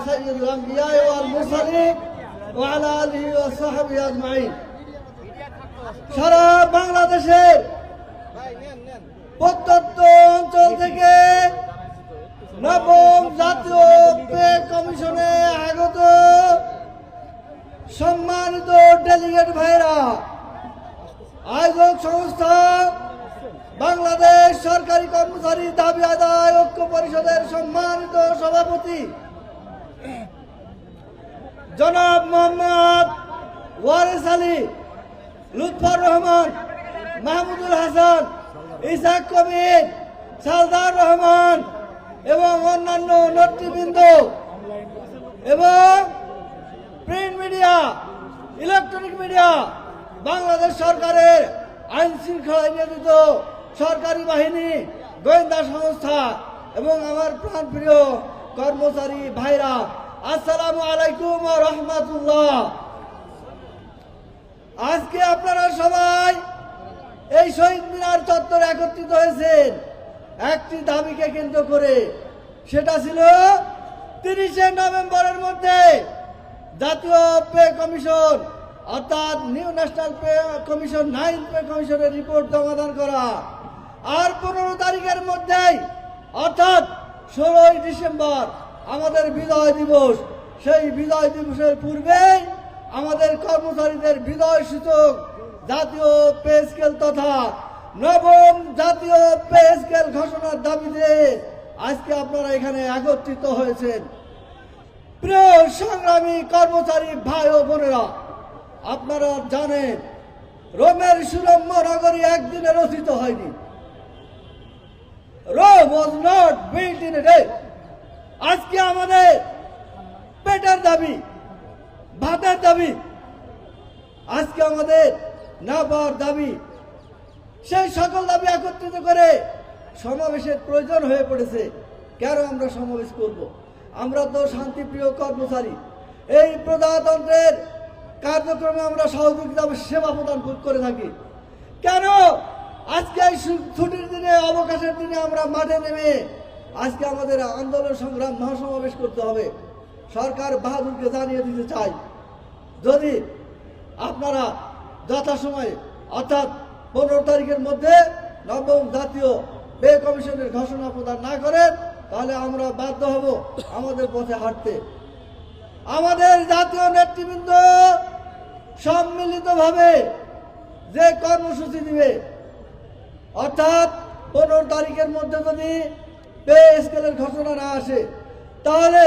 সাইয়্যিদুল আম্বিয়া ওয়াল মুরসালিন ওয়া আলা আলিহি ওয়া সাহবিহি আজমাইন। সারা বাংলাদেশের প্রত্যন্ত অঞ্চল থেকে নবম জাতীয় পে কমিশনে আগত সম্মানিত ডেলিগেট ভাইরা, আয়োজক সংস্থা বাংলাদেশ সরকারি কর্মচারী দাবি আদায় ঐক্য পরিষদের সম্মানিত সভাপতি জনাব মোহাম্মদ ওয়ারেস আলী, লুৎফর রহমান, মাহমুদুল হাসান, ইসাক কবির, সালদার রহমান এবং অন্যান্য নেতৃবৃন্দ এবং print media, electronic media, Bangladesh সরকারের আইন শৃঙ্খলায় নিয়োজিত সরকারি বাহিনী, গোয়েন্দা সংস্থা এবং আমার প্রাণপ্রিয় কর্মচারী ভাইরা, আসসালামু আলাইকুম ওয়া রাহমাতুল্লাহ। আজকে আপনারা সবাই এই শহীদ মিনার চত্বরে একত্রিত হয়েছেন একটি দাবিকে কেন্দ্র করে। সেটা ছিল 30শে নভেম্বরের মধ্যে জাতীয় পে কমিশন অর্থাৎ new national pay commission 9 pay কমিশনের রিপোর্ট জমাদান করা, আর 15 তারিখের মধ্যেই অর্থাৎ 16ই ডিসেম্বর আমাদের বিজয় দিবস। সেই বিজয় দিবসের পূর্বেই আমাদের কর্মচারীদের বিজয় সূচক জাতীয় পে স্কেল তথা নবম জাতীয় পে স্কেল ঘোষণার দাবিতে আজকে আপনারা এখানে একত্রিত হয়েছেন। প্রিয় সংগ্রামী কর্মচারী ভাই ও বোনেরা, আপনারা জানেন রোমের সুরম্য নগরী একদিনে রচিত হয়নি। Rome was not built in a day. আজকে আমাদের পেটের দাবি, ভাতের দাবি, আজকে আমাদের না পাওয়ার দাবি, সেই সকল দাবি একত্রিত করে সমাবেশের প্রয়োজন হয়ে পড়েছে। কেন আমরা সমাবেশ করব? আমরা তো শান্তিপ্রিয় কর্মচারী। এই প্রজাতন্ত্রের কার্যক্রমে আমরা সহযোগিতা সেবা প্রদান করে থাকি। কেন আজকে এই ছুটির দিনে, অবকাশের দিনে আমরা মাঠে নেমে আজকে আমাদের আন্দোলন সংগ্রাম মহাসমাবেশ করতে হবে? সরকার বাহাদুরকে জানিয়ে দিতে চাই, যদি আপনারা যথাসময়ে অর্থাৎ 15 তারিখের মধ্যে নবম জাতীয় পে কমিশনের ঘোষণা প্রদান না করেন, তাহলে আমরা বাধ্য হব আমাদের পথে হাঁটতে। আমাদের জাতীয় নেতৃবৃন্দ সম্মিলিতভাবে যে কর্মসূচি দিবে, অর্থাৎ 15 তারিখের মধ্যে যদি পে স্কেলের ঘোষণা না আসে, তাহলে